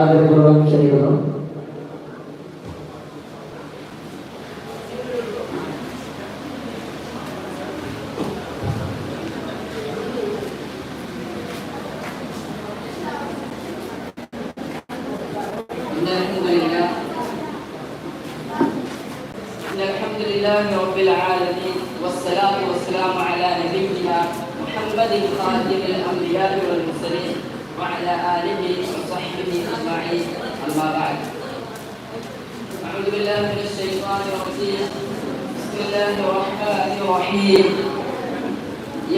ആദരപൂർവ്വം ക്ഷണിക്കുന്നു. الحمد لله رب العالمين والصلاة والسلام على نبينا محمد خاتم الأنبياء والمرسلين وعلى آله وصحبه أجمعين أما بعد أعوذ بالله من الشيطان الرجيم بسم الله الرحمن الرحيم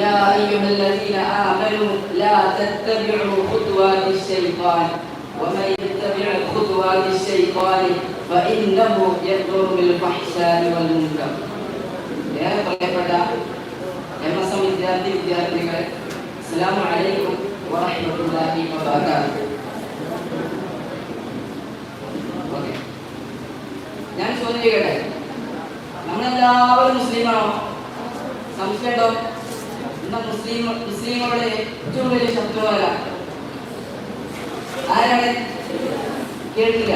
يا أيها الذين آمنوا لا تتبعوا خطوات الشيطان ومن يتبع خطوات الشيطان فإنه يأمر بالفحشاء والمنكر. يا പ്രിയപ്പെട്ട എംഎസ്എം വിദ്യാർത്ഥികളെ, അസ്സലാമു അലൈക്കും വറഹ്മത്തുള്ളാഹി വബറകാതുഹു. ഓക്കേ, ഞാൻ ചോദ്യം ചെയ്യട്ടെ, നമ്മളെല്ലാവരും മുസ്ലിമാണോ? സംശയമുണ്ടോ? ഇന്ന് മുസ്ലിങ്ങളുടെ ഏറ്റവും വലിയ ശത്രുവായ ആരാണ്? കേട്ടില്ല.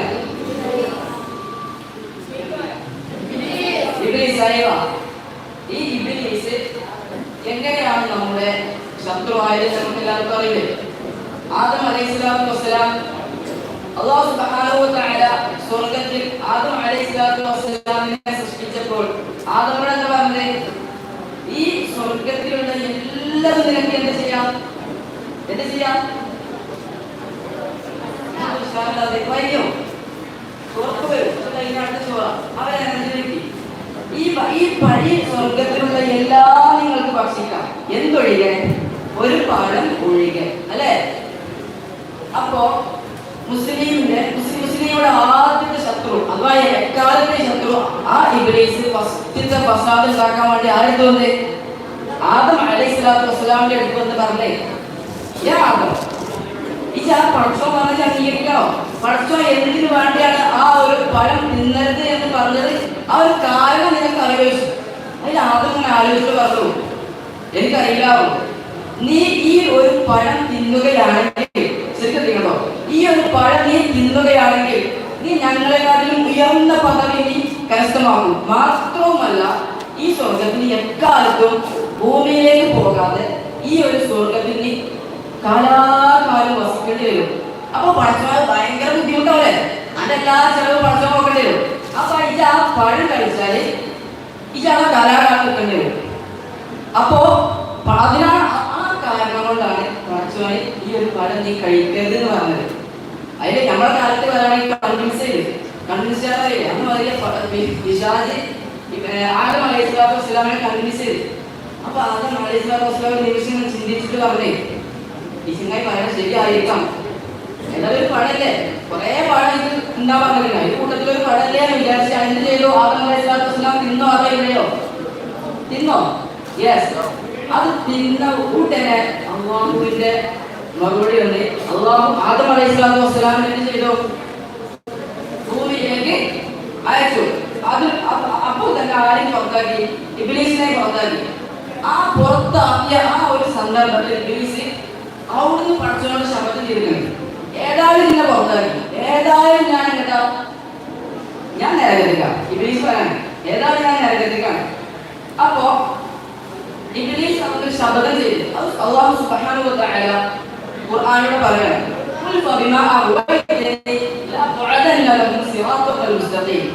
ഈ ഇബ്ലീസ് എങ്ങനെയാണ് നമ്മുടെ ശത്രുവായത് നമുക്ക് എല്ലാവർക്കും അറിയില്ലേ? ആദം അലൈഹിസ്സലാത്തു വസ്സലാം അല്ലാഹു സുബ്ഹാനഹു വ തആല സ്വർഗ്ഗത്തിൽ ആദം അലൈഹിസ്സലാത്തു വസ്സലാമിനെ സൃഷ്ടിച്ചപ്പോൾ ആദമോട് എന്താ പറഞ്ഞത്? ഈ സ്വർഗ്ഗത്തിലുള്ള എല്ലാവരും നിനക്ക് എന്ത് ചെയ്യാം? ഈ സ്വർഗത്തിലുള്ള എല്ലാം നിങ്ങൾക്ക് ഭക്ഷിക്കാം, എന്തൊഴികെ? ഒരു പഴം ഒഴികെ, അല്ലെ? അപ്പോ മുസ്ലിങ്ങളുടെ ആദ്യത്തെ ശത്രു അഥവാ എക്കാലത്തെ ശത്രു ആ ഇബ്ലീസ് ഫസ്റ്റത്തെ ഫസാദ് ഉണ്ടാക്കാൻ വേണ്ടി ആരെടുത്ത് വന്നേ? ആദം അലൈഹിസ്സലാത്തു വസ്സലാമിന്റെ അടുത്ത് വന്ന് പറഞ്ഞേ, യാ ആദം, ആ പടച്ചോ പറഞ്ഞ അംഗീകരിക്കണോ? പടച്ചോ എന്തിനു വേണ്ടിയാണ് ആ ഒരു പഴം തിന്നരുത് എന്ന് പറഞ്ഞത്? ആ ഒരു കാരണം നിനക്ക് അറിയിച്ചു. അതിൽ ആദ്യം ഇങ്ങനെ ആലോചിച്ചിട്ട് പറഞ്ഞു, എനിക്കറിയില്ലാവോ, നീ ഈ ഒരു പഴം തിന്നുകയാണെങ്കിൽ, ശരിക്കോ, ഈ ഒരു പഴം നീ തിന്നുകയാണെങ്കിൽ നീ ഞങ്ങളെക്കാട്ടിലും ഉയർന്ന പദവി നീ കരസ്ഥമാക്കും. മാത്രവുമല്ല, ഈ സ്വർഗത്തിൽ എക്കാലത്തും ഭൂമിയിലേക്ക് പോകാതെ ഈ ഒരു സ്വർഗത്തിൽ നീ കാലാകാലം വസിക്കേണ്ടി വരും. അപ്പൊ പടച്ചോന് ഭയങ്കര ബുദ്ധിമുട്ടാവല്ലേ? അതെല്ലാ ചെലവ് പടച്ചോ നോക്കേണ്ടി വരും. അപ്പൊ ഇത് ആ പഴം കഴിച്ചാല് ഇയാളെ കാലാകാലം നിൽക്കേണ്ടി വരും. അപ്പോ അതിനാണ് ആ കാരണം കൊണ്ടാണ് പടച്ചോന് ഈ ഒരു പഴം നീ കഴിക്കരുത് എന്ന് പറഞ്ഞത്. അതില് നമ്മുടെ കാലത്ത് വരാണെങ്കിൽ കൺവിൻസ് ചെയ്യാറില്ലേ? അന്ന് വലിയ പിശാച് ആദം അലൈഹിസ്സലാത്തു വസ്സലാമിനെ കൺവിൻസ് ചെയ്ത്. അപ്പൊ ആദം അലൈഹിസ്സലാത്തു വസ്സലാം നിമിഷം ചിന്തിച്ചിട്ട് പറഞ്ഞേ, ഈ ചിങ്ങായി പറയാൻ ശരിയായിരിക്കാം, എല്ലാവരും ഒരു പഴല്ലേ, കുറെ പഴം ഇത് ഉണ്ടാ പറഞ്ഞില്ല, ഈ കൂട്ടത്തിലൊരു പഴല്ലേ എന്ന് വിചാരിച്ച് എന്ത് ചെയ്തു? ആദം അലൈഹിസ്സലാത്തു വസ്സലാം തിന്നോ? അറിയില്ലയോ? തിന്നോ? യെസ്. അത് തിന്ന കൂട്ടനെ അള്ളാഹുവിന്റെ മറുപടി ഉണ്ട്. അള്ളാഹു ആദം അലൈഹിസ്സലാത്തു വസ്സലാമിനെ എന്ത് ചെയ്തു? ഭൂമിയിലേക്ക് അയച്ചു. അത് അപ്പോൾ തന്നെ ആരെയും പുറത്താക്കി? ഇബ്ലീസിനെ പുറത്താക്കി. ആ പുറത്താക്കിയ ആ ഒരു സന്ദർഭത്തിൽ ഇബ്ലീസ് അവിടുന്ന് പടച്ചവനോട് ശപഥം ചെയ്തിട്ടുണ്ട്, ഏതായാലും നിന്നെ പുറത്താക്കി, ഏതായാലും ഞാൻ കേട്ടാ ഞാൻ നരകത്തിക്കാം. ഇബ്ലീസ് പറയാണ്, ഏതായാലും ഞാൻ നരകത്തിക്കാണ്. അപ്പോ ഇബ്ലീസ് അവർക്ക് ശപഥം ചെയ്തു. അത് അല്ലാഹു സുബ്ഹാനഹു വ തആല ഖുർആനിലൂടെ പറയാണ്, ഖുൽ ഫബിമാ അഗ്വൈതനി ലഅഖഉദന്ന ലഹും സിറാത്തൽ മുസ്തഖീം.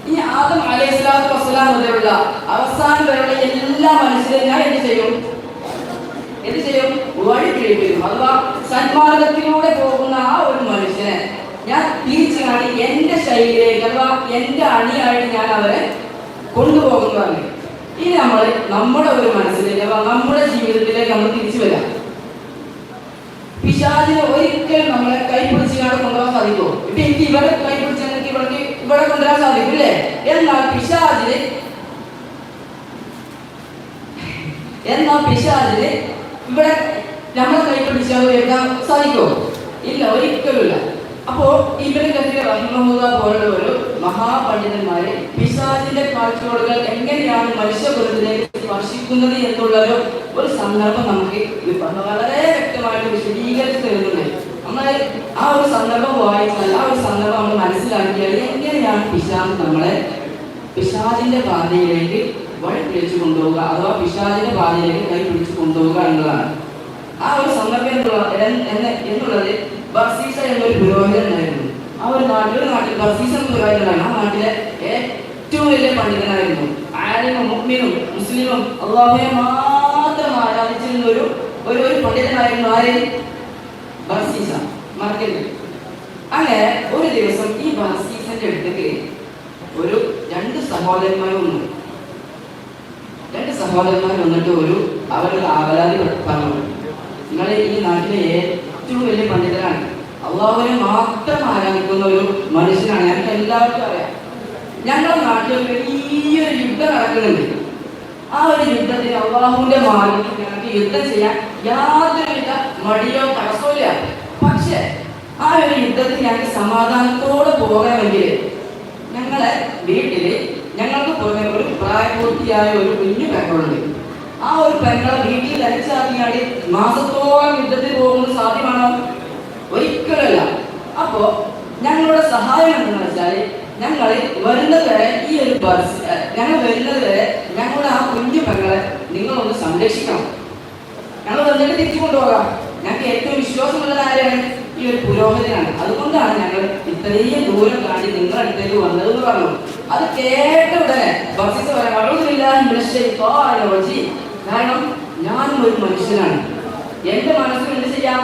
ഈ ആദം അലൈഹിസ്സലാത്തു വസ്സലാം മുതലുള്ള അവസാനം വരെയുള്ള എല്ലാ മനുഷ്യരെയും ഞാൻ എന്ത് ചെയ്യും? വഴി പിഴപ്പിക്കും. അഥവാ സന്മാർഗത്തിലൂടെ പോകുന്ന ആ ഒരു മനുഷ്യനെ ഞാൻ തിരിച്ചു കാണി എന്റെ ശൈലിയിലേക്ക്, അഥവാ എന്റെ അണിയായിട്ട് ഞാൻ അവരെ കൊണ്ടുപോകുന്നതാണ്. ഇനി നമ്മൾ നമ്മുടെ ഒരു മനസ്സിലേക്ക്, അഥവാ നമ്മുടെ ജീവിതത്തിലേക്ക് നമ്മൾ തിരിച്ചു വരാം. പിശാചിനെ ഒരിക്കലും നമ്മളെ കൈപിടിച്ചാണ് കൊണ്ടുപോകാൻ സാധിക്കുമോ? ഇപ്പൊ എനിക്ക് ഇവിടെ കൈപിടിച്ച് എനിക്ക് ഇവിടെ കൊണ്ടുവരാൻ സാധിക്കും, ഇല്ലേ? എന്നാൽ പിശാചിന് ഇവിടെ നമ്മളെ കൈപിടിച്ചാൽ എഴുതാൻ സാധിക്കുമോ? ഇല്ല, ഒരിക്കലുമില്ല. അപ്പോ ഇബ്നു കസീർ റഹിമഹുല്ലാഹ് പോലുള്ള ഒരു മഹാപണ്ഡിതന്മാരെ പിശാചിന്റെ കാഴ്ചപ്പാടുകൾ എങ്ങനെയാണ് മനുഷ്യകുലത്തിലേക്ക് സ്പർശിക്കുന്നത് എന്നുള്ള ഒരു സന്ദർഭം നമുക്ക് വളരെ വ്യക്തമായിട്ട് വിശദീകരിച്ച് തരുന്നുണ്ട്. നമ്മൾ ആ ഒരു സന്ദർഭം വായിച്ചാൽ ആ ഒരു സന്ദർഭം നമ്മൾ മനസ്സിലാക്കിയാൽ എങ്ങനെയാണ് പിശാച് നമ്മളെ പിശാചിന്റെ പാതയിലേക്ക് വഴി പിടിച്ചു കൊണ്ടുപോവുക അഥവാ പിശാചിന്റെ പാതയിലേക്ക് കൈ പിടിച്ചു കൊണ്ടുപോവുക എന്നതാണ്. ആ ഒരു സന്ദർഭം എന്നുള്ളത് ബർസീസ എന്നൊരു പുരോഹിതനായിരുന്നു. ആ ഒരു നാട്ടിൽ ബർസീസ എന്ന പുരോഹിതനാണ്. ആ നാട്ടിലെ ഏറ്റവും വലിയ പണ്ഡിതനായിരുന്നു. ആലിമും മുഅ്മിനും മുസ്ലിമും അല്ലാഹുവിനെ മാത്രം ആരാധിച്ചിരുന്ന ഒരു പണ്ഡിതനായിരുന്നു. ആര്? ബർസീസ. മറക്കരുത്. അങ്ങനെ ഒരു ദിവസം ഈ ബർസീസന്റെ അടുത്തേക്ക് രണ്ട് സഹോദരന്മാർ വന്നിട്ട് അവരുടെ ആവലാതി പറഞ്ഞു. നിങ്ങൾ ഈ നാട്ടിലെ ഏറ്റവും വലിയ പണ്ഡിതനാണ്, അള്ളാഹുവിനെ മാത്രം ആരാധിക്കുന്ന ഒരു മനുഷ്യനാണ്, ഞങ്ങൾക്ക് എല്ലാവർക്കും അറിയാം. ഞങ്ങളുടെ നാട്ടിൽ വലിയൊരു യുദ്ധം നടക്കുന്നുണ്ട്. ആ ഒരു യുദ്ധത്തിന് അള്ളാഹുവിന്റെ മാർഗത്തിൽ ഞങ്ങൾക്ക് യുദ്ധം ചെയ്യാൻ യാതൊരുവിധ മടിയോ തടസ്സവും ഇല്ല. പക്ഷെ ആ ഒരു യുദ്ധത്തിൽ ഞങ്ങൾക്ക് സമാധാനത്തോടെ പോകണമെങ്കിൽ ഞങ്ങളെ വീട്ടില് ഞങ്ങൾക്ക് പുറമെ ഒരു പ്രായപൂർത്തിയായ ഒരു കുഞ്ഞു പെങ്ങളുണ്ട്. ആ ഒരു പെങ്ങളെ വീട്ടിൽ അടിച്ചാക്കിയാടി മാസത്തോളം യുദ്ധത്തിൽ പോകുന്നത് സാധ്യമാണോ? ഒരിക്കലല്ല. അപ്പോ ഞങ്ങളുടെ സഹായം എന്താണെന്ന് വെച്ചാല് ഞങ്ങൾ വരുന്നത് വരെ ഞങ്ങളുടെ ആ കുഞ്ഞു പെങ്ങളെ നിങ്ങളൊന്ന് സംരക്ഷിക്കണം. ഞങ്ങൾ വന്നിട്ട് തിരിച്ചു കൊണ്ടുപോകാം. ഞങ്ങൾക്ക് ഏറ്റവും വിശ്വാസമുള്ളത് ആരാണ്? ഈ ഒരു പുരോഹിതനാണ്. അതുകൊണ്ടാണ് ഞങ്ങൾ ഇത്രയും ദൂരം കാണ്ടി നിങ്ങളുടെ അടുത്തേക്ക് വന്നതെന്ന് പറഞ്ഞു. അത് കേട്ട ഉടനെ ബർസീസ പറയാം, കാരണം ഞാനും ഒരു മനുഷ്യനാണ്, എന്റെ മനസ്സിൽ എന്ത് ചെയ്യാം,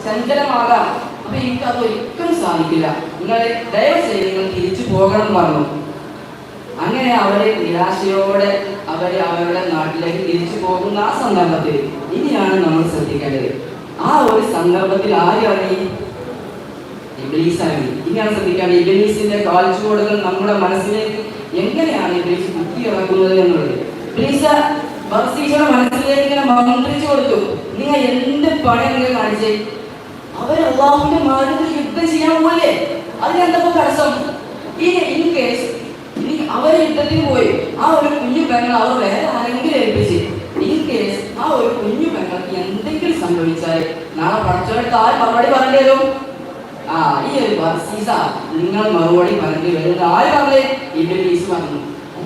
ചഞ്ചലമാകാം. അപ്പൊ എനിക്ക് അത് ഒരിക്കലും സാധിക്കില്ല, നിങ്ങളെ ദയവ് ചെയ്ത് നിങ്ങൾ തിരിച്ചു പോകണം പറഞ്ഞു. അങ്ങനെ അവരെ നിരാശയോടെ അവരുടെ നാട്ടിലേക്ക് തിരിച്ചു പോകുന്ന ആ സന്ദർഭത്തിൽ ഇനിയാണ് നമ്മൾ ശ്രദ്ധിക്കേണ്ടത്. ആ ഒരു സന്ദർഭത്തിൽ ആരാണ്? ഇബ്ലീസാണ്. ഇനിയാണ് ശ്രദ്ധിക്കേണ്ടത്. ഇബ്ലീസിന്റെ കാൽച്ചുവടുകൾ നമ്മുടെ മനസ്സിലേക്ക് എങ്ങനെയാണ് ഇബ്ലീസ് ബുദ്ധി ഇറക്കുന്നത് എന്നുള്ളത്. ഇബ്ലീസ് ബർസീസയുടെ മനസ്സിലേക്ക് ഇങ്ങനെ മന്ത്രിച്ചു കൊടുത്തു, നിങ്ങൾ എന്ത് പണി നിങ്ങൾ കാണിച്ചേ? അവർ അല്ലാഹുവിന്റെ മാർഗ്ഗത്തിൽ യുദ്ധം ചെയ്യാൻ പോലെ അതിനെന്തൊക്കെ തടസ്സം? ഇൻ കേസ് അവർ യുദ്ധത്തിന് പോയി ആ ഒരു കുഞ്ഞു പെങ്ങൾ അവർ വേറെ ആരെങ്കിലും ഏൽപ്പിച്ച് ഇൻ കേസ് ആ ഒരു കുഞ്ഞു പെങ്ങൾക്ക് എന്തെങ്കിലും സംഭവിച്ചാൽ നാളെ പഠിച്ചവർക്ക് ആര് മറുപടി പറയേണ്ടി വരും? ഈ ഒരു ബർസീസ നിങ്ങൾ മറുപടി പറയേണ്ടി വരും. ആര് പറഞ്ഞേ? ഇബ്ലീസ് പറഞ്ഞു.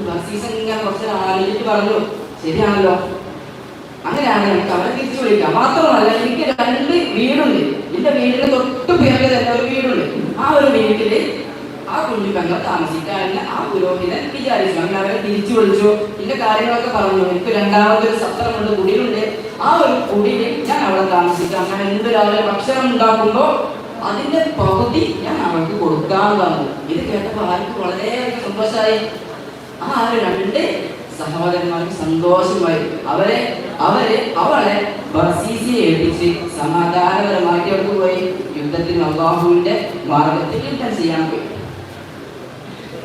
ബർസീസ ഇങ്ങനെ കുറച്ച് ആലോചിച്ച് പറഞ്ഞു, ശരിയാണല്ലോ, അങ്ങനെയാണ് എനിക്ക് അവരെ തിരിച്ചു വിളിക്കാം. മാത്രമല്ല എനിക്ക് 2 വീടുണ്ട്. എന്റെ വീടിന് തൊട്ട് പിറകെ തന്നെ ഒരു വീടുണ്ട്. ആ ഒരു വീട്ടില് ആ കുഞ്ഞു പെങ്ങൾ താമസിക്കാൻ ആ പുരോഹിതൻ വിചാരിച്ചു. അങ്ങനെ അവരെ തിരിച്ചു വിളിച്ചു, ഇതിന്റെ കാര്യങ്ങളൊക്കെ പറഞ്ഞു. എനിക്ക് 2ാമതൊരു സത്രമുണ്ട്, കുടിലുണ്ട്. ആ ഒരു കുടിയിൽ ഞാൻ അവിടെ താമസിക്കാം. ഞാൻ എന്ത് രാവിലെ ഭക്ഷണം ഉണ്ടാക്കുമ്പോ അതിന്റെ പകുതി ഞാൻ അവൾക്ക് കൊടുക്കാന്ന് പറഞ്ഞു. ഇത് കേട്ടപ്പോൾ ആർക്ക് വളരെയധികം സന്തോഷമായി. ആ 2 സഹോദരന്മാർക്ക് സന്തോഷമായി. അവളെ ബർസീസയെ ഏൽപ്പിച്ച് സമാധാനപരമാക്കി അവർക്ക് പോയി യുദ്ധത്തിന് അല്ലാഹുവിന്റെ മാർഗത്തിൽ യുദ്ധം ചെയ്യാൻ പോയി.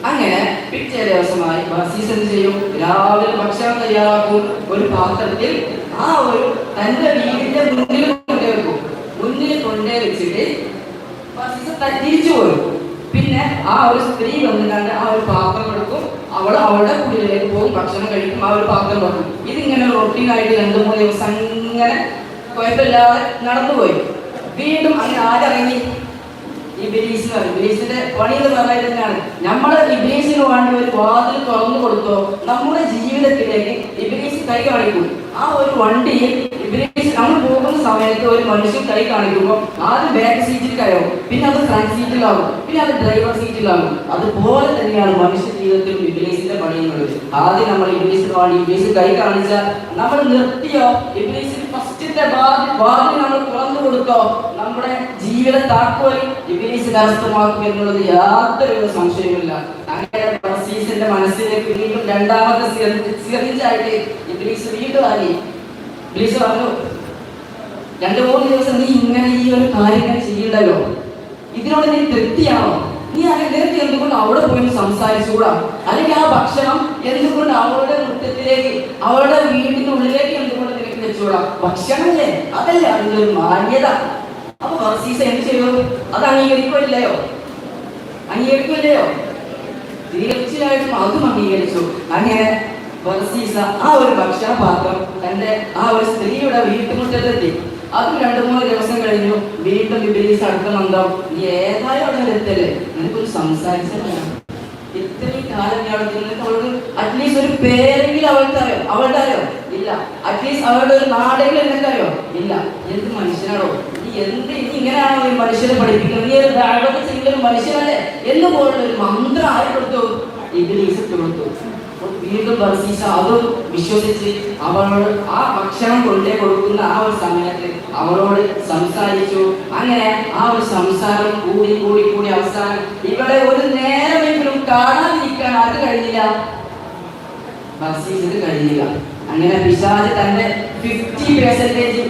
അങ്ങനെ പിറ്റേ ദിവസമായി ബർസീസ എന്ത് ചെയ്യും? രാവിലെ ഭക്ഷണം തയ്യാറാക്കും. ഒരു പാത്രത്തിൽ ആ ഒരു തന്റെ വീടിന്റെ മുന്നിൽ കൊണ്ടേ വെച്ചിട്ട് ബർസീസ തിരിച്ചു പോരും. പിന്നെ ആ ഒരു സ്ത്രീ വന്നിട്ട് ആ ഒരു പാത്രം എടുക്കും, അവളുടെ കുടിലേക്ക് പോകും, ഭക്ഷണം കഴിക്കും, ആ ഒരു പാത്രം വെക്കും. ഇതിങ്ങനെ റൊട്ടീനായിട്ട് 2-3 ദിവസം അങ്ങനെ കുഴപ്പമില്ലാതെ നടന്നുപോയി. വീണ്ടും അങ്ങനെ ആരിറങ്ങി? ഇബ്ലീസ് എന്ന് പറയും. ഇബ്ലീസിന്റെ പണി എന്ന് പറയുന്നത് തന്നെയാണ്. നമ്മളെ ഇബ്ലീസിന് വേണ്ടി ഒരു വാതിൽ തുറന്നു കൊടുത്തോ നമ്മുടെ ജീവിതത്തിലേക്ക് ഇബ്ലീസ് കൈ കാണിക്കും. ആ ഒരു വണ്ടിയിൽ ഇബ്ലീസ് നമ്മൾ പോകുന്ന സമയത്ത് ഒരു മനുഷ്യൻ കൈ കാണിക്കുമ്പോൾ ആദ്യം ബാക്ക് സീറ്റിൽ കയറും, പിന്നെ അത് ഫ്രണ്ട് സീറ്റിലാവും, പിന്നെ അത് ഡ്രൈവർ സീറ്റിലാവും. അതുപോലെ തന്നെയാണ് മനുഷ്യ ജീവിതത്തിലും ഇബ്ലീസിന്റെ പണി എന്നുള്ളത്. ആദ്യം നമ്മൾ ഇബ്ലീസിന് വേണ്ടി ഇബ്ലീസ് കൈ കാണിച്ചാൽ നമ്മൾ നിർത്തിയോ, ഇബ്ലീസിന് ഫസ്റ്റിന്റെ വാതിൽ നമ്മൾ തുറന്നു കൊടുത്തോ നമ്മുടെ ജീവിത താക്കോൽ ഇബ്ലീസ് കരസ്ഥമാക്കും എന്നുള്ളത് യാതൊരു സംശയമില്ല. അങ്ങനെ ബർസീസിന്റെ മനസ്സിലേക്ക് വീണ്ടും 2ാമത്തെ സിറിഞ്ചായിട്ട് ഇബ്ലീസ് വീണ്ടും ആയി. ഇബ്ലീസ് പറഞ്ഞു, 2-3 ദിവസം നീ ഇങ്ങനെ ഈ ഒരു കാര്യങ്ങൾ ചെയ്യണ്ടല്ലോ, ഇതിനോട് നീ തൃപ്തിയാണോ? നീ അങ്ങനെ എന്തുകൊണ്ട് അവിടെ പോയി സംസാരിച്ചുകൂടാ? അല്ലെങ്കിൽ ആ ഭക്ഷണം എന്തുകൊണ്ട് അവളുടെ മുറ്റത്തിലേക്ക് അവളുടെ വീടിനുള്ളിലേക്ക് എന്തുകൊണ്ട് നിനക്ക് വെച്ചുകൂടാ? ഭക്ഷണമല്ലേ, അതല്ലേ അതിൻ്റെ ഒരു മാന്യത. അപ്പൊ ബർസീസ എന്ത് ചെയ്തു? അത് അംഗീകരിക്കില്ലയോ? തീർച്ചയായിട്ടും അതും അംഗീകരിച്ചു. അങ്ങനെ ബർസീസ ആ ഒരു ഭക്ഷണപാത്രം തന്റെ ആ ഒരു സ്ത്രീയുടെ വീട്ടുമുറ്റത്തെത്തി. അത് 2-3 ദിവസം കഴിഞ്ഞു വീണ്ടും ഇബ്ലീസ് അടുത്ത മന്ദം, നീ ഏതായാലും അവിടെ എത്തല്ലേ, നിനക്കൊരു സംസാരിച്ചതല്ല. ഇത്രയും കാലം നിനക്ക് അവൾക്ക് അറ്റ്ലീസ്റ്റ് ഒരു പേരെങ്കിലും അവളുടെ അറിയോ ഇല്ല, അറ്റ്ലീസ്റ്റ് അവളുടെ ഒരു നാടെങ്കിലും നിനക്കറിയോ ഇല്ല. എന്ത് മനുഷ്യനാണോ നീ, ഇനി ഇങ്ങനെയാണോ ഈ മനുഷ്യരെ പഠിപ്പിക്കുന്നത്, നീ ദഅവത്ത് ചെയ്യുന്ന ഒരു മനുഷ്യനല്ലേ എന്ന് പോലുള്ള ഒരു മന്ത്രം ആര് കൊടുത്തു? ഇബ്ലീസ് കൊടുത്തു. വീണ്ടും ബർസീസ അതും വിശ്വസിച്ച് അവളോട് ആ ഭക്ഷണം കൊണ്ടേ കൊടുക്കുന്ന ആ ഒരു സമയത്ത് അവളോട് സംസാരിച്ചു. അങ്ങനെ ആ ഒരു സംസാരം കൂടി കൂടി കൂടി അവസാനം ഇവിടെ ഒരു നേരമെങ്കിലും കാണാതിരിക്കാൻ അത് കഴിഞ്ഞില്ല, ബർസീസിന് കഴിഞ്ഞില്ല. അങ്ങനെ പിശാച് തന്റെ 50%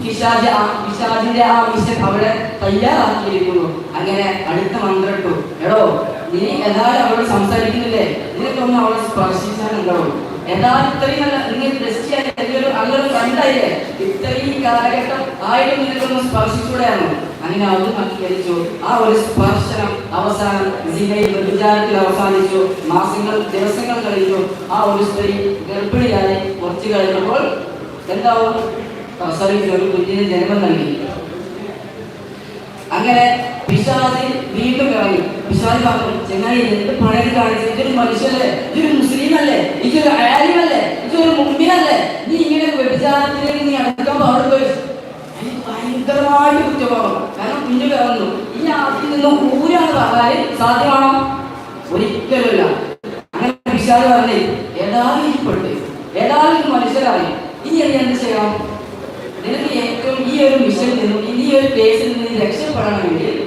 പിശാചിന്റെ ആ മിഷൻ അവിടെ തയ്യാറാക്കിയിരിക്കുന്നു. അങ്ങനെ അടുത്ത മന്ത്രം ഇട്ടു, എടോ നീ ഏതായാലും അവളോട് സംസാരിക്കുന്നില്ലേ, നിനക്കൊന്നും അവളെ സ്പർശിച്ചാലുണ്ടോ? ഏതായാലും ഇത്രയും നല്ല നിങ്ങൾ ടെസ്റ്റ് ചെയ്യാൻ അങ്ങനെ കണ്ടായില്ലേ, ഇത്രയും കാലഘട്ടം ആയിട്ട് നിനക്കൊന്ന് സ്പർശിച്ചൂടെയാണോ? അങ്ങനെ അത് അംഗീകരിച്ചു. ആ ഒരു സ്പർശനം അവസാനം വിചാരത്തിൽ അവസാനിച്ചു. ദിവസങ്ങൾ കഴിഞ്ഞു. ആ ഒരു സ്ത്രീ ഗർഭിണിയായി. കുറച്ചു കഴിഞ്ഞപ്പോൾ എന്താവും? ഒരു കുഞ്ഞിന് ജന്മം നൽകി. അങ്ങനെ പിശാച് വീണ്ടും ഇറങ്ങി. പിശാച് പറഞ്ഞു, ചെങ്ങായി എന്ത് പണയം കാണിച്ചു, ഇതൊരു മനുഷ്യല്ലേ, ഇതൊരു മുസ്ലിം അല്ലേ, ഇതൊരു ആലിമല്ലേ, ഇതൊരു മുമ്പിനല്ലേ, നീ ഇങ്ങനെ വ്യഭിചാരത്തിലേക്ക് നീ അടക്കാൻ പാടുള്ളൂ. ഭയങ്കരമായിട്ട് കുറ്റബോധം. കാരണം കുഞ്ഞു പിറന്നു, ഈ അതിൽ നിന്ന് ഊരാണ് പറഞ്ഞാൽ സാധ്യമാണോ? ഒരിക്കലുമില്ല. അങ്ങനെ പിശാച് പറഞ്ഞേ, ഏതായാലും മനുഷ്യരായി, ഇനി എന്ത് ചെയ്യണം? നിനക്ക് ഏറ്റവും ഈ ഒരു മിഷനിൽ നിന്നും ഈ ഒരു കേസിൽ നിന്ന് രക്ഷപ്പെടണമെങ്കിൽ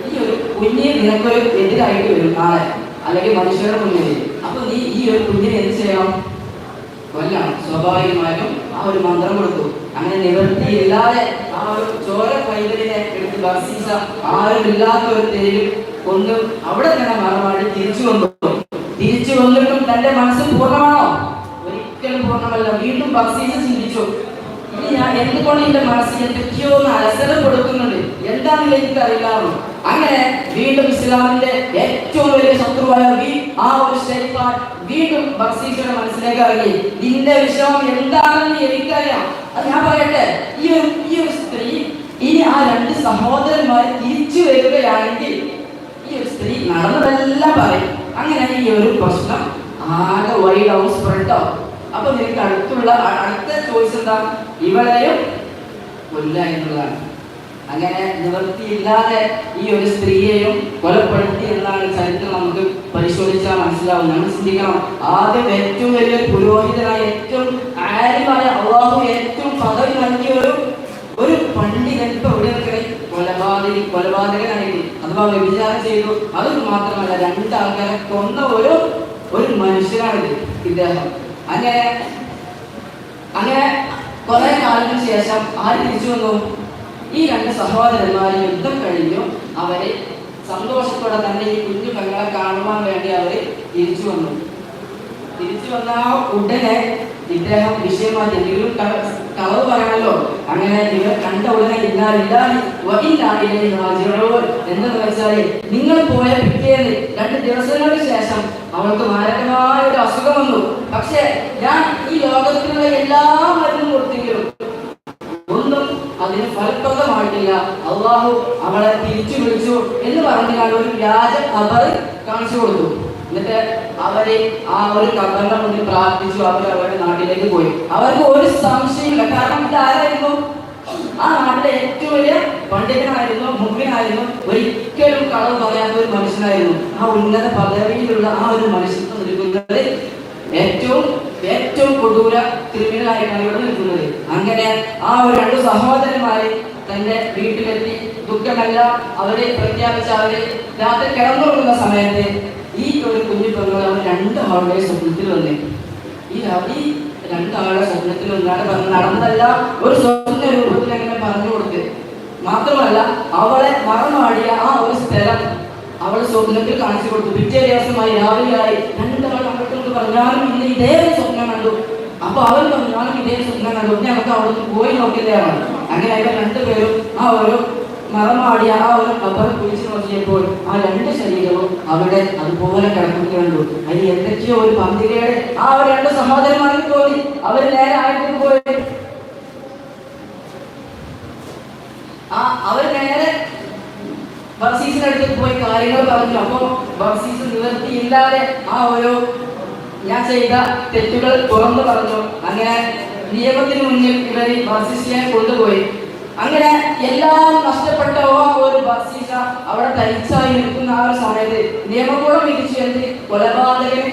ഈ ഒരു കുഞ്ഞിനെ നിനക്കൊരു എതിരായിട്ട് വരും നാളെ, അല്ലെങ്കിൽ മനുഷ്യരുടെ മുന്നിൽ. അപ്പൊ നീ ഈ ഒരു കുഞ്ഞിനെ എന്ത് ചെയ്യണം? കൊല്ലണം. സ്വാഭാവികമായും ആ ഒരു മന്ത്രം കൊടുത്തു. അങ്ങനെ നിവൃത്തിയില്ലാതെ ആ ഒരു ചോര പൈതലിനെ എടുത്ത് ബർസീസ ആരുമില്ലാത്ത ഒരു തെരുവിൽ കൊന്ന് അവിടെ തന്നെ മറമാടി തിരിച്ചു വന്നിട്ടും തന്റെ മനസ്സ് പൂർണ്ണമാണോ? ഒരിക്കലും പൂർണ്ണമല്ല. വീണ്ടും ബർസീസ ചിന്തിച്ചു, ഇനി ഞാൻ എന്തുകൊണ്ട് എന്റെ മനസ്സിൽ എന്തൊക്കെയോ ഒന്ന് അലസരം കൊടുക്കുന്നുണ്ട്, എന്താണെന്ന് എനിക്ക് അറിയില്ലായിരുന്നു. അങ്ങനെ വീണ്ടും ഇസ്ലാമിന്റെ ഏറ്റവും വലിയ ശത്രുവായ ആ ഒരു ശൈത്താൻ വീണ്ടും ബർസീസയുടെ മനസ്സിലേക്ക് ഇറങ്ങി. നിന്റെ വിഷമം എന്താണെന്ന് എനിക്കറിയാം, അത് ഞാൻ പറയട്ടെ. ഈ ഒരു സ്ത്രീ ഇനി ആ 2 സഹോദരന്മാർ തിരിച്ചു വരികയാണെങ്കിൽ ഈ ഒരു സ്ത്രീ നടന്നതെല്ലാം പറയും. അങ്ങനെ ഈ ഒരു പ്രശ്നം ആകെ വൈഡാവും, സ്പ്രെഡാവും. അപ്പൊ നിനക്ക് അടുത്ത ചോയ്സ് എന്താ? ഇവളെയും കൊല്ലുക എന്നുള്ളതാണ്. അങ്ങനെ നിവൃത്തിയില്ലാതെ ഈ ഒരു സ്ത്രീയെയും കൊലപ്പെടുത്തി എന്നാണ് ചരിത്രം നമുക്ക് പരിശോധിച്ചാൽ മനസ്സിലാവും. നമ്മൾ ചിന്തിക്കണം, ആദ്യം ഏറ്റവും വലിയ പുരോഹിതനായ, ഏറ്റവും ആലിമായ, അള്ളാഹു ഏറ്റവും പദവി നൽകിയ ഒരു പണ്ഡിതൻ ഇപ്പൊ ഇവിടെ നിൽക്കണേ കൊലപാതകനായിട്ട് അഥവാ വ്യഭിചാരം ചെയ്തു. അത് മാത്രമല്ല, 2 ആൾക്കാരെ കൊന്ന ഒരു മനുഷ്യനാണിത് ഇദ്ദേഹം. അങ്ങനെ കുറെ കാലത്തിന് ശേഷം ആര് തിരിച്ചു വന്നു? ഈ 2 സഹോദരന്മാരെ യുദ്ധം കഴിഞ്ഞു. അവര് സന്തോഷത്തോടെ തന്നെ ഈ കുഞ്ഞു പെങ്ങളെ കാണുവാൻ വേണ്ടി അവര് തിരിച്ചു വന്നു ഉടനെ ഇദ്ദേഹം വിഷയമായി എന്തെങ്കിലും കളവ് പറയണല്ലോ. അങ്ങനെ ഇവർ കണ്ട ഉടനെ എന്തെന്ന് വെച്ചാല്, നിങ്ങൾ പോയ പിറ്റേന്ന് 2 ദിവസങ്ങൾക്ക് ശേഷം അവൾക്ക് മാരകമായ ഒരു അസുഖം വന്നു. പക്ഷെ ഞാൻ ഈ ലോകത്തിലുള്ള എല്ലാ മരുന്നും കൊടുത്തെങ്കിലും ഒന്നും അതിന് ഫലപ്രദമായിട്ടില്ല. അള്ളാഹു അവളെ തിരിച്ചു വിളിച്ചു എന്ന് പറഞ്ഞാൽ ഒരു വ്യാജ ഖബർ കാണിച്ചു കൊടുത്തു. എന്നിട്ട് അവര് ആ ഒരു ഖബറിന്റെ മുന്നിൽ പ്രാർത്ഥിച്ചു. അവരുടെ നാട്ടിലേക്ക് പോയി. അവർക്ക് ഒരു സംശയമില്ല. കാരണം ഇത് ആരായിരുന്നു? ആ നാട്ടിലെ ഏറ്റവും വലിയ പണ്ഡിതനായിരുന്നു, മുഖ്യനായിരുന്നു, ഒരിക്കലും കളവ് പറയാത്ത ഒരു മനുഷ്യനായിരുന്നു. ആ ഉന്നത പദവിയിലുള്ള ആ ഒരു മനുഷ്യത്വം നിൽക്കുന്നത് ഏറ്റവും കൊടൂര ക്രിമിനലായിട്ടാണ് ഇവിടെ നിൽക്കുന്നത്. അങ്ങനെ ആ ഒരു 2 സഹോദരന്മാരെ തന്റെ വീട്ടിലെത്തി ദുഃഖമെല്ലാം അവരെ പ്രഖ്യാപിച്ച അവര് രാത്രി കിടന്നുകൊള്ളുന്ന സമയത്ത് ഈ ഒരു കുഞ്ഞു പെങ്ങൾ അവർ 2 ആളുടെ സ്വപ്നത്തിൽ വന്നേ. ഈ 2 ആളുടെ സ്വപ്നത്തിൽ വന്നാണ് നടന്നതല്ല, ഒരു സ്വപ്ന രൂപത്തിൽ അങ്ങനെ പറഞ്ഞു കൊടുത്ത്. മാത്രമല്ല അവളെ മറമാടിയ ആ ഒരു സ്ഥലം അവൾ സ്വപ്നത്തിൽ കാണിച്ചു കൊടുത്തു. പിറ്റേ ദിവസമായി രാവിലെയായി 2 ആൾ അങ്ങോട്ട് പറഞ്ഞാലും ഇന്ന് ഇതേ സ്വപ്നം കണ്ടു. അപ്പൊ അവർ പറഞ്ഞാലും ഇതേ സ്വപ്നം കണ്ടു. ഞങ്ങൾക്ക് അവിടെ പോയി നോക്കിയതാണ്. അങ്ങനെ അവർ 2 പേരും ആ ഒരു മറമാടിയ ആ ഒരു ഖബർ കുഴിച്ചു നോക്കിയപ്പോൾ ആ 2 ശരീരവും അവിടെ അതുപോലെ കിടക്കുന്നത് കണ്ടു. അതിൽ എന്തൊക്കെയോ ഒരു പന്തികയുടെ ആ ഒരു 2 സഹോദരന്മാർക്ക് തോന്നി. അവർ നേരെ ആയിട്ട് പോയി അവർ നേരെ ബർസീസിന്റെ അടുത്ത് പോയി കാര്യങ്ങൾ പറഞ്ഞു. അപ്പൊ ബർസീസ് നിവൃത്തിയില്ലാതെ ഞാൻ ചെയ്ത തെറ്റുകൾ തുറന്നു പറഞ്ഞു. അങ്ങനെ നിയമത്തിന് മുന്നിൽ ഇവർ ബർസീസിനെ കൊണ്ടുപോയി. അങ്ങനെ എല്ലാം നഷ്ടപ്പെട്ട ഒരു ബർസീസ അവിടെ തനിച്ചായി നിൽക്കുന്ന ആ ഒരു സമയത്ത് നിയമകൂടം വിധിച്ചു. എന്ത്? കൊലപാതകന്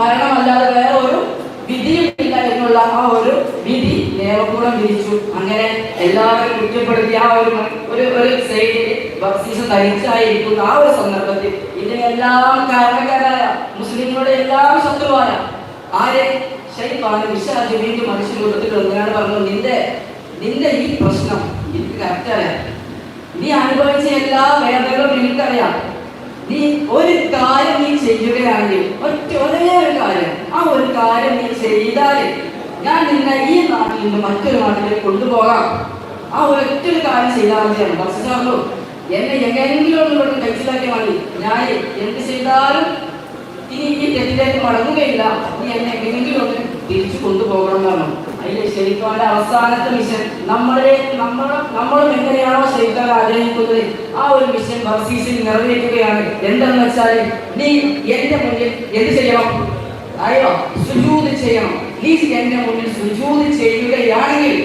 മരണമല്ലാതെ വേറെ ഒരു വിധിയില്ല എന്നുള്ള ആ ഒരു വിധി നിയമകൂടം വിധിച്ചു. അങ്ങനെ എല്ലാവരും കുറ്റപ്പെടുത്തി ആ ഒരു സൈഡിൽ ബർസീസ് തനിച്ചായിരിക്കുന്ന ആ ഒരു സന്ദർഭത്തിൽ ഇതിനെല്ലാം കാരണക്കാരായ മുസ്ലിങ്ങളുടെ എല്ലാം ശത്രുവായ ആരെ? ശൈത്താൻ, പിശാച് വീണ്ടും മനുഷ്യ രൂപത്തിൽ ഒന്നാണ് പറഞ്ഞു, നിന്റെ ഈ പ്രശ്നം എനിക്ക് കറക്റ്ററിയാം, നീ അനുഭവിച്ച എല്ലാ വേദനകളും എനിക്കറിയാം. നീ ഒരു കാര്യം നീ ചെയ്യുകയാണെങ്കിൽ ഒരേ ഒരു കാര്യം, ആ ഒരു കാര്യം നീ ചെയ്താൽ ഞാൻ നിന്നെ ഈ നാട്ടിൽ നിന്ന് മറ്റൊരു നാട്ടിലേക്ക് കൊണ്ടുപോകാം. ആ ഒരൊറ്റൊരു കാര്യം ചെയ്താൽ മതിയാണ്. ബർസീസ് എന്നെ എങ്ങനെയെങ്കിലും ഒന്ന് കൊണ്ട് കഴിച്ചിലാക്കിയാൽ മതി, ഞാൻ എന്ത് ചെയ്താലും ഇനി ഈ തെറ്റിലേക്ക് മടങ്ങുകയില്ല, നീ എന്നെ എങ്ങനെയെങ്കിലും ഒന്ന് തിരിച്ചു കൊണ്ടുപോകണം എന്നാണ്. അതിലെ ശൈത്താന്റെ അവസാനത്തെ മിഷൻ നമ്മളും എങ്ങനെയാണോ ശൈത്താൻ ആഗ്രഹിക്കുന്നത് ആ ഒരു മിഷൻ ബർസീസിൽ നിറവേറ്റുകയാണ്. എന്തെന്ന് വെച്ചാൽ നീ എന്റെ മുന്നിൽ എന്ത് ചെയ്യണം? സുജൂദ് ചെയ്യണം. നീ എന്റെ മുന്നിൽ സുജൂദ് ചെയ്യുകയാണെങ്കിൽ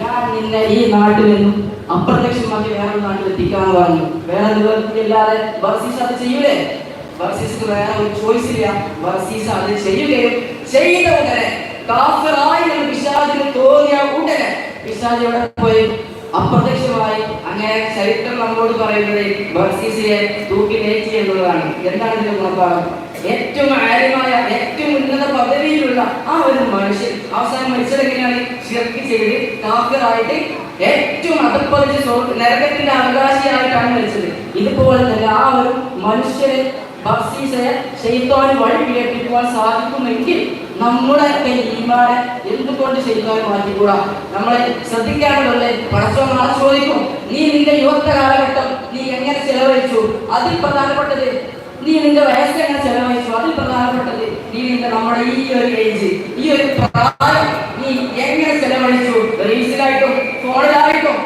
ഞാൻ നിന്നെ ഈ നാട്ടിൽ നിന്നും അപ്രത്യക്ഷമാക്കി വേറെ നാട്ടിൽ എത്തിക്കാന്ന് പറഞ്ഞു. വേറെ നിവർത്തിയില്ലാതെ ബർസീസ് അത് ചെയ്യൂലേ? ബർസീസിന് വേറെ ഒരു ചോയ്സ് ഇല്ല. ബർസീസ് അത് ചെയ്യുകയും ചെയ്ത ഉടനെ കാഫിറായി പിശാചിന് തോന്നിയ ഉടനെ പിശാച് ഇവിടെ പോയി അപ്രത്യക്ഷമായി. അങ്ങനെ ചരിത്രം നമ്മളോട് പറയുന്നത് ബർസീസിനെ തൂക്കിലേറ്റി എന്നുള്ളതാണ്. എന്താണ് ഇതിന്റെ ഗുണപാഠം? ഏറ്റവും ആര്യമായ ഏറ്റവും ഉന്നത പദവിയിലുള്ള ആ ഒരു മനുഷ്യൻ അവസാനം മരിച്ചത് എങ്ങനെയാണ്? ശിർക്ക് ചെയ്ത് കാഫിറായിട്ട് ഏറ്റവും അധപ്പതിച്ച് നരകത്തിന്റെ അവകാശിയായിട്ടാണ് മരിച്ചത്. ഇതുപോലെ തന്നെ ആ ഒരു മനുഷ്യനെ ബർസീസിനെ ശൈത്താന് വഴി കേൾപ്പിക്കുവാൻ സാധിക്കുമെങ്കിൽ നമ്മുടെ ഈമാനെ എന്തുകൊണ്ട് ശൈത്താന് മാറ്റിക്കൂടാ? നമ്മളെ ശ്രദ്ധിക്കാനുള്ളത് പടച്ചോൻ നാളെ ചോദിക്കും, നീ നിന്റെ യുവത്വ കാലഘട്ടം നീ എങ്ങനെ ചെലവഴിച്ചു? അതിൽ പ്രധാനപ്പെട്ടത് നീ നിന്റെ വയസ്സ് എങ്ങനെ ചെലവഴിച്ചു? അതിൽ പ്രധാനപ്പെട്ടത് നീ നമ്മുടെ ഈ ഒരു ഏജ്, ഈ ഒരു പ്രായം നീ എങ്ങനെ ചെലവഴിച്ചു? റീൽസിലായിട്ടും ഫോണിലായിട്ടും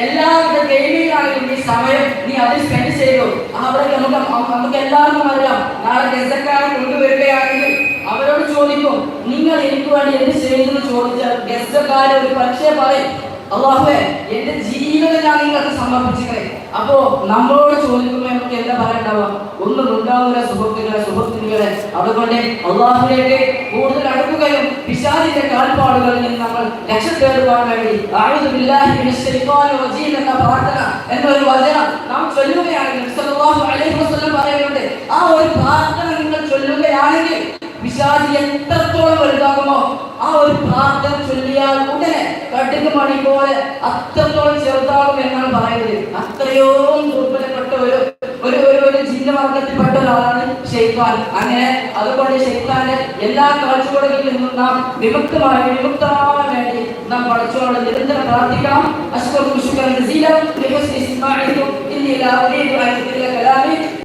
എല്ലാവരുടെ ഗെയിമിലാണെങ്കിലും ഈ സമയം നീ അതിൽ സ്പെൻഡ് ചെയ്തു. അവിടെ നമുക്ക് എല്ലാവർക്കും അറിയാം, നാളെ ഗസക്കാരെ കൊണ്ടുവരികയാണെങ്കിൽ അവരോട് ചോദിക്കും, നിങ്ങൾ എനിക്ക് വേണ്ടി എന്ത് ചെയ്തെന്ന് ചോദിച്ചാൽ ഗസക്കാരെ ഒരു പക്ഷേ പറയും, അല്ലാഹുവേ എന്റെ ജീവിതം ഞാൻ നിങ്ങൾക്ക് സമർപ്പിച്ചേ. അപ്പോ നമ്മളോട് ചോദിക്കുമ്പോൾ നമുക്ക് എന്താ പറയണ്ടാവുക? ഒന്നും ഉണ്ടാവില്ല സുഹൃത്തുക്കളെ. അതുകൊണ്ട് അല്ലാഹുവിലേക്ക് കൂടുതൽ അടുക്കുകയും പിശാചിന്റെ കാൽപ്പാടുകളിൽ നിന്ന് നമ്മൾ രക്ഷപ്പെടുവാൻ വേണ്ടി അഊദു ബില്ലാഹി മിനശ് ശൈത്വാനിർ റജീം എന്ന പ്രാർത്ഥന എന്നൊരു വചനം നാം ചൊല്ലുകയാണെങ്കിൽ സല്ലല്ലാഹു അലൈഹി വസല്ലം പറയുന്നുണ്ട്, ആ ഒരു പ്രാർത്ഥന നിങ്ങൾ ചൊല്ലുകയാണെങ്കിൽ പിശാച് എത്രത്തോളം വലുതാകുമോ ആ ഒരു പ്രാർത്ഥന ചൊല്ലിയാൽ ഉടനെ കടുക് മണി പോലെ അത്രത്തോളം ചെറുതാകും എന്നാണ് പറയുന്നത്. അത്രയോ ദുർബലപ്പെട്ട ഒരു ജിന്നവർഗത്തിൽപ്പെട്ട ഒരാളാണ് ശൈത്താൻ. അങ്ങനെ അതുകൊണ്ട് ശൈത്താന്റെ എല്ലാ കാഴ്ചകളിൽ നിന്നും നാം വിമുക്തമാവാൻ വേണ്ടി നാം പടച്ചോനോട് നിരന്തരം പ്രാർത്ഥിക്കണം. അഷ്കറുക്കും ശുക്രൻ ജസീല ലിഹുസ്നി ഇസ്തിമാഇക്കും ഇന്നി ലാ ഉരീദു അൻ ഉതില്ല കലാമി